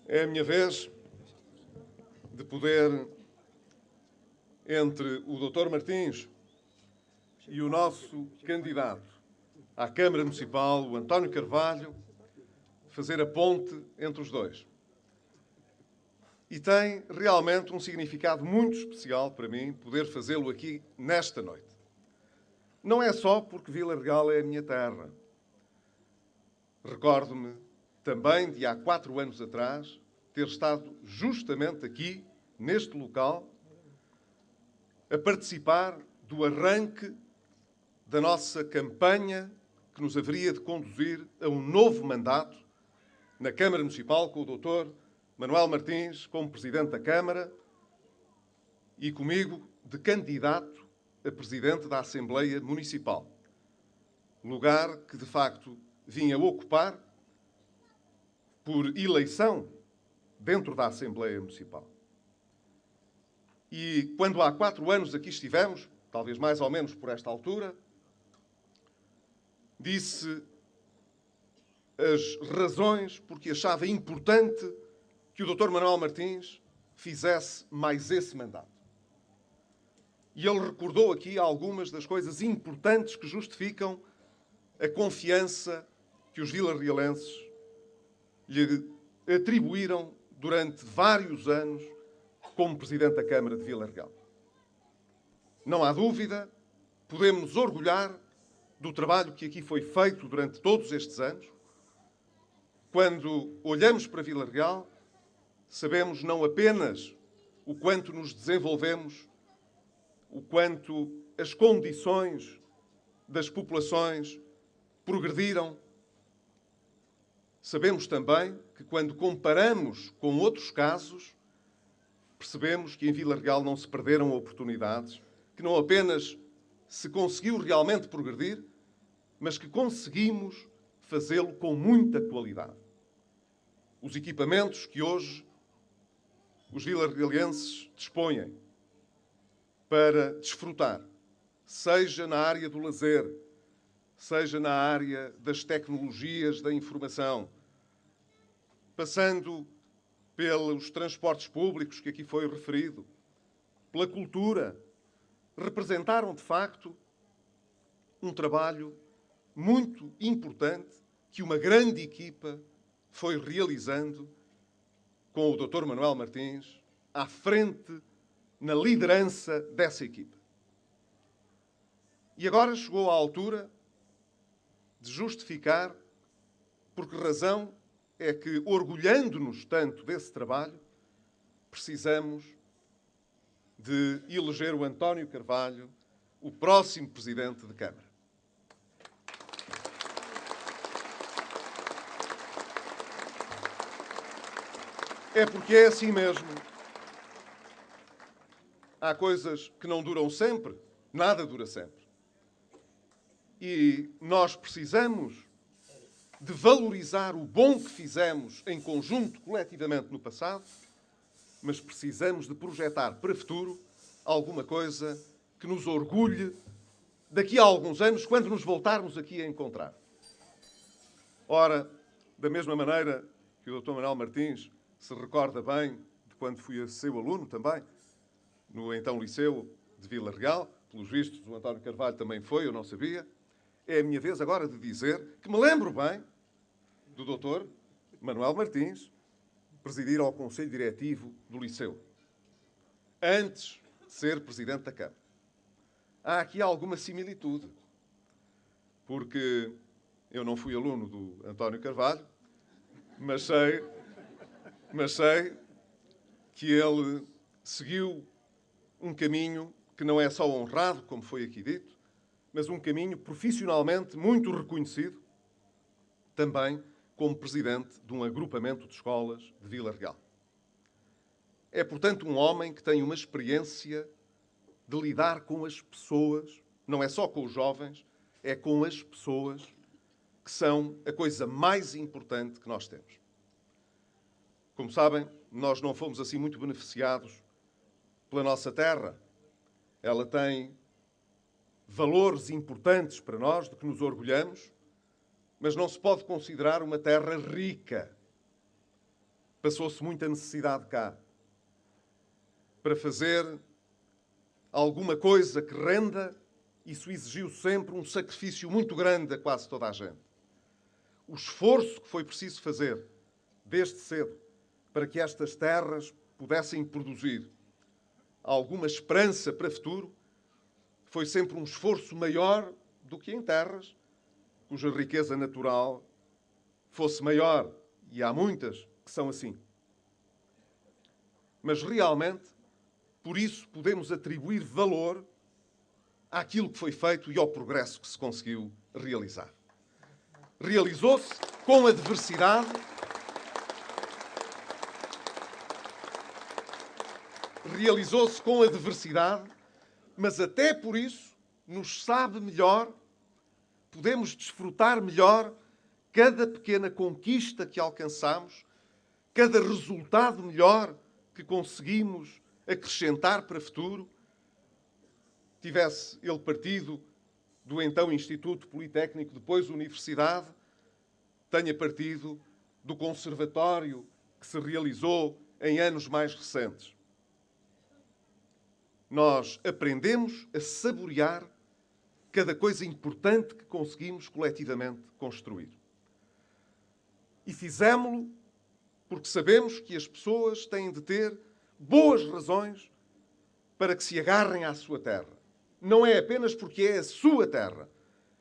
É a minha vez de poder, entre o Dr. Martins e o nosso candidato à Câmara Municipal, o António Carvalho, fazer a ponte entre os dois. E tem realmente um significado muito especial para mim poder fazê-lo aqui nesta noite. Não é só porque Vila Real é a minha terra. Recordo-me também de há 4 anos atrás ter estado justamente aqui, neste local, a participar do arranque da nossa campanha que nos haveria de conduzir a um novo mandato na Câmara Municipal com o Dr. Manuel Martins como Presidente da Câmara e comigo de candidato a Presidente da Assembleia Municipal. Lugar que, de facto, vinha ocupar por eleição dentro da Assembleia Municipal. E quando há 4 anos aqui estivemos, talvez mais ou menos por esta altura, disse as razões porque achava importante que o Dr. Manuel Martins fizesse mais esse mandato. E ele recordou aqui algumas das coisas importantes que justificam a confiança que os vilarrealenses lhe atribuíram durante vários anos como Presidente da Câmara de Vila Real. Não há dúvida, podemos nos orgulhar do trabalho que aqui foi feito durante todos estes anos. Quando olhamos para Vila Real, sabemos não apenas o quanto nos desenvolvemos, o quanto as condições das populações progrediram. Sabemos também que, quando comparamos com outros casos, percebemos que em Vila Real não se perderam oportunidades, que não apenas se conseguiu realmente progredir, mas que conseguimos fazê-lo com muita qualidade. Os equipamentos que hoje os vilarrealenses dispõem para desfrutar, seja na área do lazer, seja na área das tecnologias da informação, passando pelos transportes públicos, que aqui foi referido, pela cultura, representaram, de facto, um trabalho muito importante que uma grande equipa foi realizando com o Dr. Manuel Martins à frente, na liderança dessa equipa. E agora chegou a altura de justificar por que razão é que, orgulhando-nos tanto desse trabalho, precisamos de eleger o António Carvalho o próximo Presidente de Câmara. É porque é assim mesmo. Há coisas que não duram sempre, nada dura sempre. E nós precisamos de valorizar o bom que fizemos em conjunto, coletivamente, no passado, mas precisamos de projetar para o futuro alguma coisa que nos orgulhe daqui a alguns anos, quando nos voltarmos aqui a encontrar. Ora, da mesma maneira que o Dr. Manuel Martins se recorda bem de quando fui seu aluno também, no então Liceu de Vila Real, pelos vistos o António Carvalho também foi, eu não sabia. É a minha vez agora de dizer que me lembro bem do Dr. Manuel Martins presidir ao Conselho Diretivo do Liceu, antes de ser Presidente da Câmara. Há aqui alguma similitude, porque eu não fui aluno do António Carvalho, mas sei que ele seguiu um caminho que não é só honrado, como foi aqui dito, mas um caminho profissionalmente muito reconhecido, também como presidente de um agrupamento de escolas de Vila Real. É, portanto, um homem que tem uma experiência de lidar com as pessoas, não é só com os jovens, é com as pessoas, que são a coisa mais importante que nós temos. Como sabem, nós não fomos assim muito beneficiados pela nossa terra. Ela tem valores importantes para nós, de que nos orgulhamos, mas não se pode considerar uma terra rica. passou-se muita necessidade cá para fazer alguma coisa que renda. Isso exigiu sempre um sacrifício muito grande a quase toda a gente. O esforço que foi preciso fazer, desde cedo, para que estas terras pudessem produzir alguma esperança para o futuro, foi sempre um esforço maior do que em terras cuja riqueza natural fosse maior. E há muitas que são assim. Mas realmente, por isso, podemos atribuir valor àquilo que foi feito e ao progresso que se conseguiu realizar. Realizou-se com adversidade. Realizou-se com adversidade, mas até por isso nos sabe melhor, podemos desfrutar melhor cada pequena conquista que alcançamos, cada resultado melhor que conseguimos acrescentar para o futuro. Tivesse ele partido do então Instituto Politécnico, depois Universidade, tenha partido do conservatório que se realizou em anos mais recentes. Nós aprendemos a saborear cada coisa importante que conseguimos coletivamente construir. E fizemo-lo porque sabemos que as pessoas têm de ter boas razões para que se agarrem à sua terra. Não é apenas porque é a sua terra.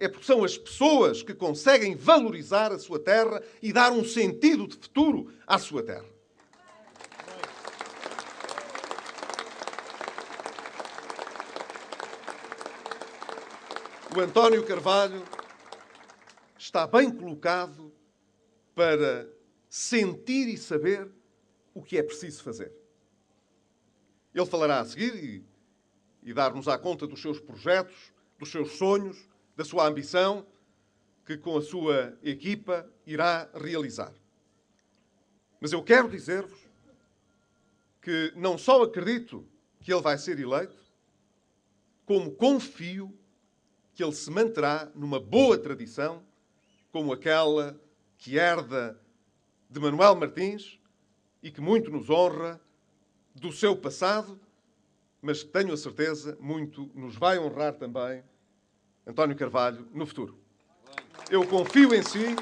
É porque são as pessoas que conseguem valorizar a sua terra e dar um sentido de futuro à sua terra. O António Carvalho está bem colocado para sentir e saber o que é preciso fazer. Ele falará a seguir e dar-nos à conta dos seus projetos, dos seus sonhos, da sua ambição, que com a sua equipa irá realizar. Mas eu quero dizer-vos que não só acredito que ele vai ser eleito, como confio que ele se manterá numa boa tradição, como aquela que herda de Manuel Martins e que muito nos honra do seu passado, mas que tenho a certeza muito nos vai honrar também António Carvalho no futuro. Eu confio em si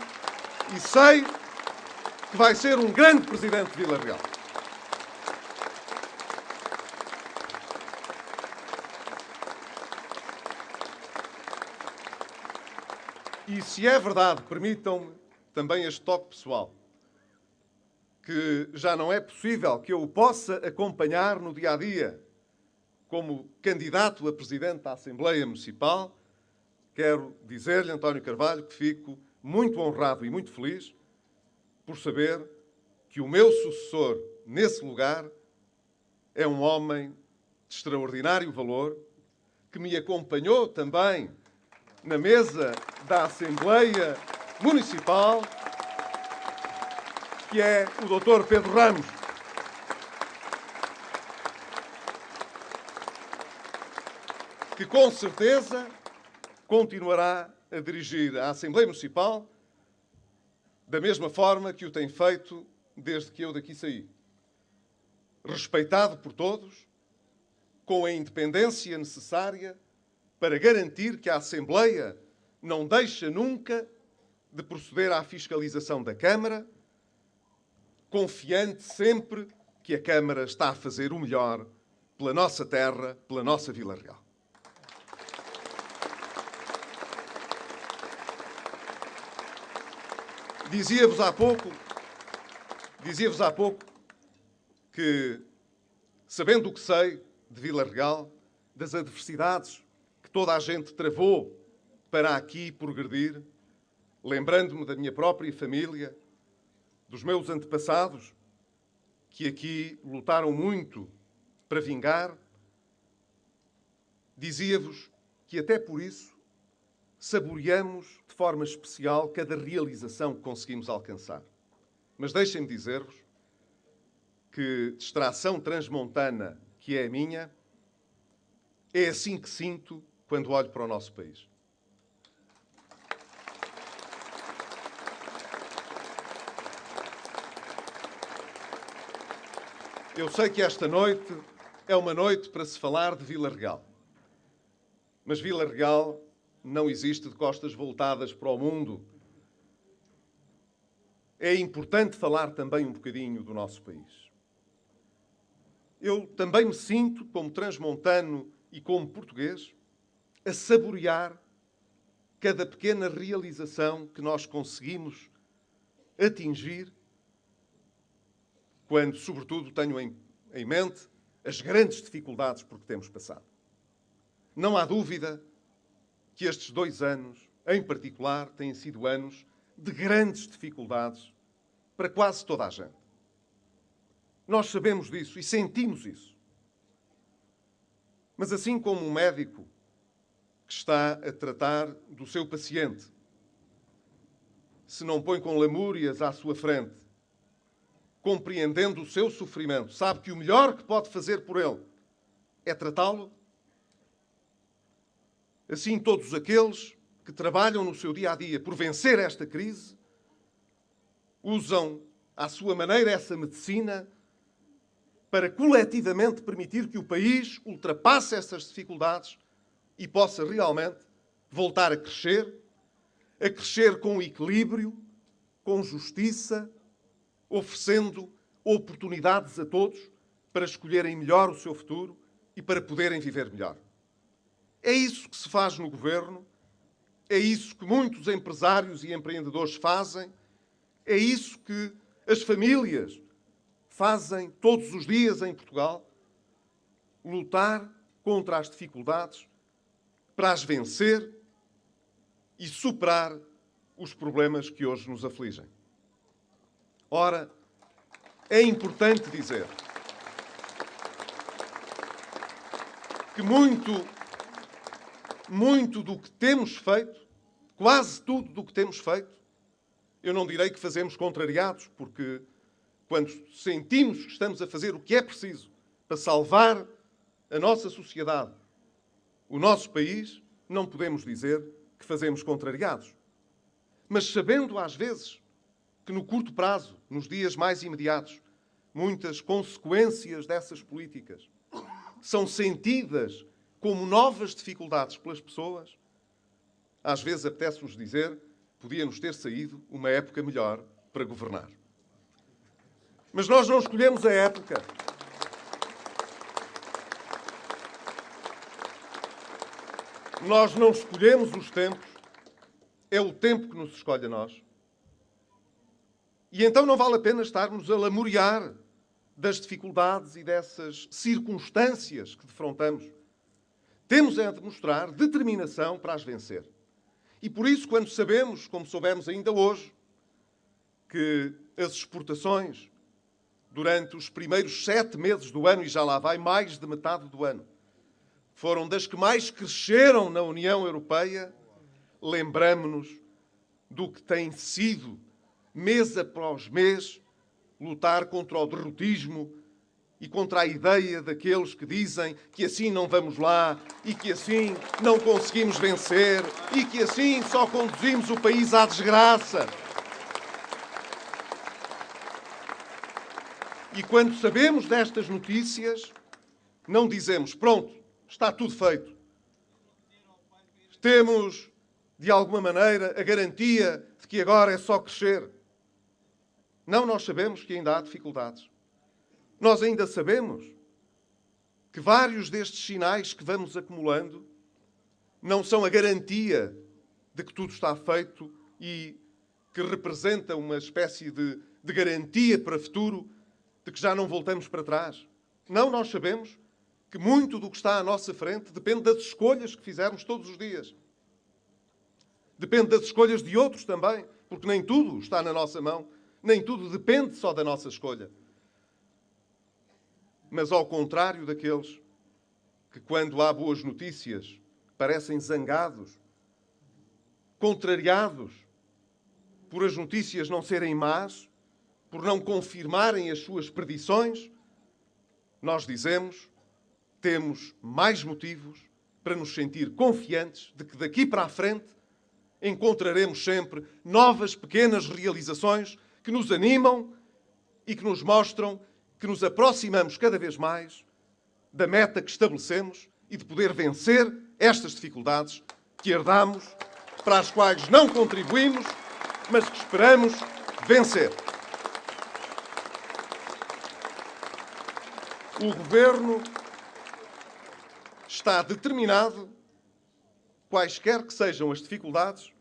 e sei que vai ser um grande presidente de Vila Real. E se é verdade, permitam-me também este toque pessoal, que já não é possível que eu o possa acompanhar no dia-a-dia como candidato a presidente da Assembleia Municipal, quero dizer-lhe, António Carvalho, que fico muito honrado e muito feliz por saber que o meu sucessor nesse lugar é um homem de extraordinário valor, que me acompanhou também na mesa da Assembleia Municipal, que é o Dr. Pedro Ramos. Que com certeza continuará a dirigir a Assembleia Municipal da mesma forma que o tem feito desde que eu daqui saí. Respeitado por todos, com a independência necessária para garantir que a Assembleia não deixa nunca de proceder à fiscalização da Câmara, confiante sempre que a Câmara está a fazer o melhor pela nossa terra, pela nossa Vila Real. Dizia-vos há pouco que, sabendo o que sei de Vila Real, das adversidades que toda a gente travou para aqui progredir, lembrando-me da minha própria família, dos meus antepassados, que aqui lutaram muito para vingar, dizia-vos que até por isso saboreamos de forma especial cada realização que conseguimos alcançar. Mas deixem-me dizer-vos que distração transmontana que é a minha, é assim que sinto quando olho para o nosso país. Eu sei que esta noite é uma noite para se falar de Vila Real. Mas Vila Real não existe de costas voltadas para o mundo. É importante falar também um bocadinho do nosso país. Eu também me sinto, como transmontano e como português, a saborear cada pequena realização que nós conseguimos atingir quando, sobretudo, tenho em mente as grandes dificuldades por que temos passado. Não há dúvida que estes 2 anos, em particular, têm sido anos de grandes dificuldades para quase toda a gente. Nós sabemos disso e sentimos isso. Mas assim como um médico que está a tratar do seu paciente, se não põe com lamúrias à sua frente, compreendendo o seu sofrimento, sabe que o melhor que pode fazer por ele é tratá-lo, assim todos aqueles que trabalham no seu dia-a-dia por vencer esta crise, usam à sua maneira essa medicina para coletivamente permitir que o país ultrapasse essas dificuldades e possa realmente voltar a crescer com equilíbrio, com justiça, oferecendo oportunidades a todos para escolherem melhor o seu futuro e para poderem viver melhor. É isso que se faz no governo, é isso que muitos empresários e empreendedores fazem, é isso que as famílias fazem todos os dias em Portugal, lutar contra as dificuldades para as vencer e superar os problemas que hoje nos afligem. Ora, é importante dizer que muito do que temos feito, quase tudo do que temos feito, eu não direi que fazemos contrariados, porque quando sentimos que estamos a fazer o que é preciso para salvar a nossa sociedade, o nosso país, não podemos dizer que fazemos contrariados. Mas sabendo às vezes que no curto prazo, nos dias mais imediatos, muitas consequências dessas políticas são sentidas como novas dificuldades pelas pessoas, às vezes apetece-nos dizer, podia-nos ter saído uma época melhor para governar. Mas nós não escolhemos a época. Nós não escolhemos os tempos. É o tempo que nos escolhe a nós. E então não vale a pena estarmos a lamuriar das dificuldades e dessas circunstâncias que defrontamos. Temos é de mostrar determinação para as vencer. E por isso, quando sabemos, como soubemos ainda hoje, que as exportações durante os primeiros 7 meses do ano, e já lá vai mais de metade do ano, foram das que mais cresceram na União Europeia, lembramo-nos do que tem sido, mês após mês, lutar contra o derrotismo e contra a ideia daqueles que dizem que assim não vamos lá e que assim não conseguimos vencer e que assim só conduzimos o país à desgraça. E quando sabemos destas notícias, não dizemos, pronto, está tudo feito. Temos, de alguma maneira, a garantia de que agora é só crescer. Não, nós sabemos que ainda há dificuldades. Nós ainda sabemos que vários destes sinais que vamos acumulando não são a garantia de que tudo está feito e que representa uma espécie de garantia para o futuro de que já não voltamos para trás. Não, nós sabemos que muito do que está à nossa frente depende das escolhas que fizermos todos os dias. Depende das escolhas de outros também, porque nem tudo está na nossa mão, nem tudo depende só da nossa escolha. Mas ao contrário daqueles que, quando há boas notícias, parecem zangados, contrariados por as notícias não serem más, por não confirmarem as suas predições, nós dizemos, temos mais motivos para nos sentir confiantes de que daqui para a frente encontraremos sempre novas pequenas realizações que nos animam e que nos mostram que nos aproximamos cada vez mais da meta que estabelecemos e de poder vencer estas dificuldades que herdamos, para as quais não contribuímos, mas que esperamos vencer. O Governo está determinado, quaisquer que sejam as dificuldades,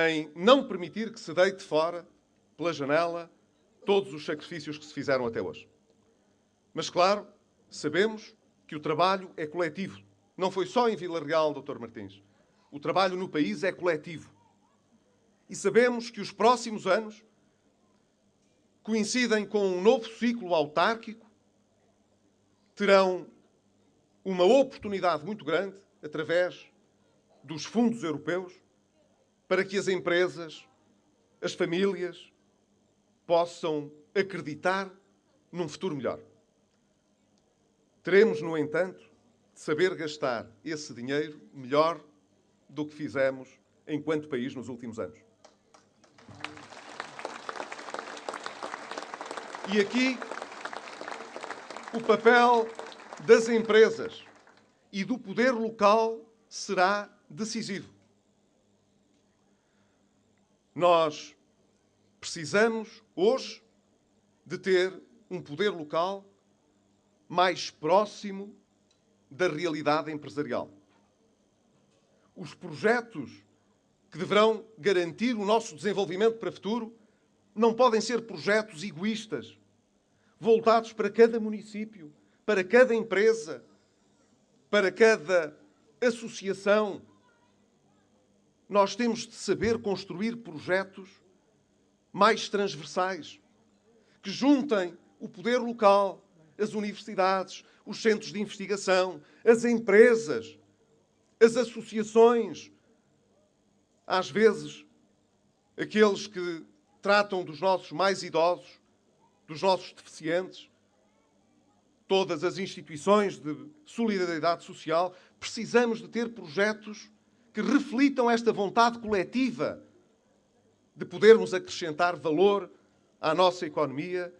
em não permitir que se deite fora, pela janela, todos os sacrifícios que se fizeram até hoje. Mas, claro, sabemos que o trabalho é coletivo. Não foi só em Vila Real, Dr. Martins. O trabalho no país é coletivo. E sabemos que os próximos anos coincidem com um novo ciclo autárquico, terão uma oportunidade muito grande, através dos fundos europeus, para que as empresas, as famílias, possam acreditar num futuro melhor. Teremos, no entanto, de saber gastar esse dinheiro melhor do que fizemos enquanto país nos últimos anos. E aqui, o papel das empresas e do poder local será decisivo. Nós precisamos, hoje, de ter um poder local mais próximo da realidade empresarial. Os projetos que deverão garantir o nosso desenvolvimento para o futuro não podem ser projetos egoístas, voltados para cada município, para cada empresa, para cada associação. Nós temos de saber construir projetos mais transversais, que juntem o poder local, as universidades, os centros de investigação, as empresas, as associações. Às vezes, aqueles que tratam dos nossos mais idosos, dos nossos deficientes, todas as instituições de solidariedade social, precisamos de ter projetos que reflitam esta vontade coletiva de podermos acrescentar valor à nossa economia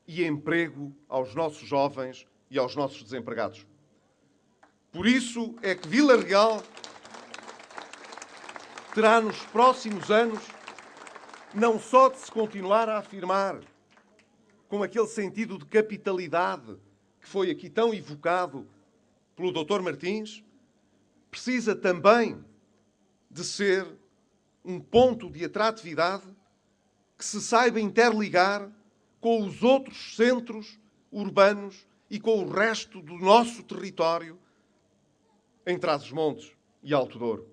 e emprego aos nossos jovens e aos nossos desempregados. Por isso é que Vila Real terá nos próximos anos não só de se continuar a afirmar com aquele sentido de capitalidade que foi aqui tão evocado pelo Dr. Martins, precisa também de ser um ponto de atratividade que se saiba interligar com os outros centros urbanos e com o resto do nosso território em Trás-os-Montes e Alto Douro.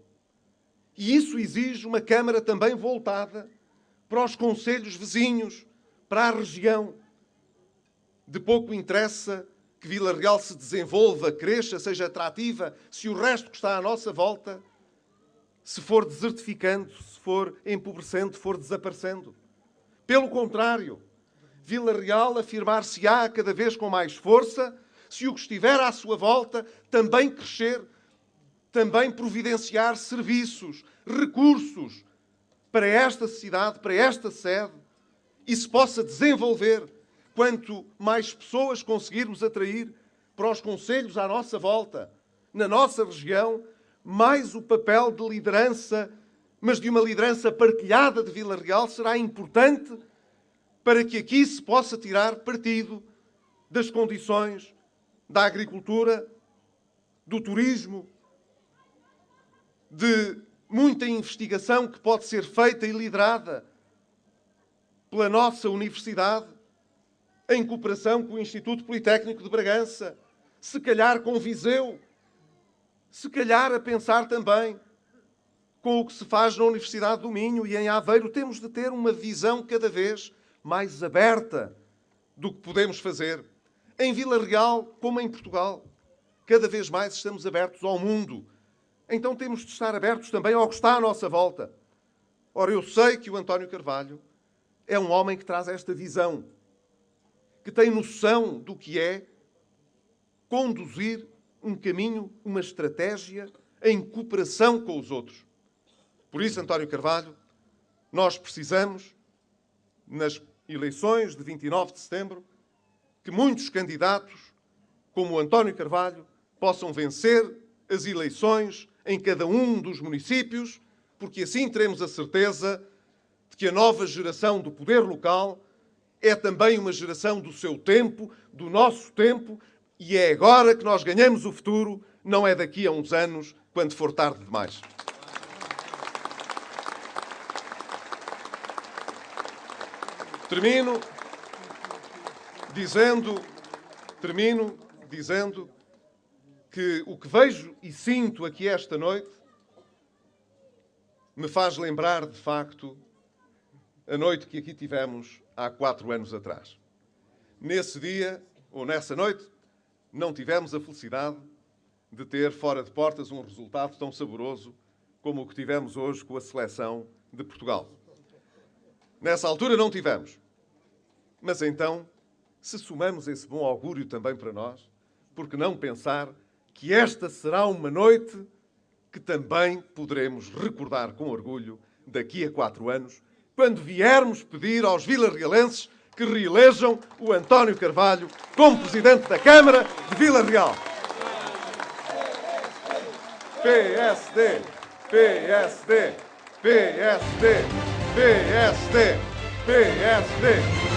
E isso exige uma Câmara também voltada para os concelhos vizinhos, para a região. De pouco interessa que Vila Real se desenvolva, cresça, seja atrativa, se o resto que está à nossa volta se for desertificando, se for empobrecendo, for desaparecendo. Pelo contrário, Vila Real afirmar-se-á cada vez com mais força se o que estiver à sua volta também crescer, também providenciar serviços, recursos para esta cidade, para esta sede, e se possa desenvolver. Quanto mais pessoas conseguirmos atrair para os concelhos à nossa volta, na nossa região, mais o papel de liderança, mas de uma liderança partilhada de Vila Real, será importante para que aqui se possa tirar partido das condições da agricultura, do turismo, de muita investigação que pode ser feita e liderada pela nossa universidade, em cooperação com o Instituto Politécnico de Bragança, se calhar com Viseu, se calhar a pensar também com o que se faz na Universidade do Minho e em Aveiro. Temos de ter uma visão cada vez mais aberta do que podemos fazer. Em Vila Real, como em Portugal, cada vez mais estamos abertos ao mundo. Então temos de estar abertos também ao que está à nossa volta. Ora, eu sei que o António Carvalho é um homem que traz esta visão, que tem noção do que é conduzir um caminho, uma estratégia em cooperação com os outros. Por isso, António Carvalho, nós precisamos, nas eleições de 29 de setembro, que muitos candidatos, como o António Carvalho, possam vencer as eleições em cada um dos municípios, porque assim teremos a certeza de que a nova geração do poder local é também uma geração do seu tempo, do nosso tempo, e é agora que nós ganhamos o futuro, não é daqui a uns anos, quando for tarde demais. Termino dizendo que o que vejo e sinto aqui esta noite me faz lembrar, de facto, a noite que aqui tivemos há 4 anos atrás. Nesse dia, ou nessa noite, não tivemos a felicidade de ter fora de portas um resultado tão saboroso como o que tivemos hoje com a seleção de Portugal. Nessa altura não tivemos. Mas então, se somamos esse bom augúrio também para nós, por que não pensar que esta será uma noite que também poderemos recordar com orgulho daqui a 4 anos, quando viermos pedir aos vilarrealenses que reelejam o António Carvalho como Presidente da Câmara de Vila Real. PSD, PSD, PSD, PSD, PSD.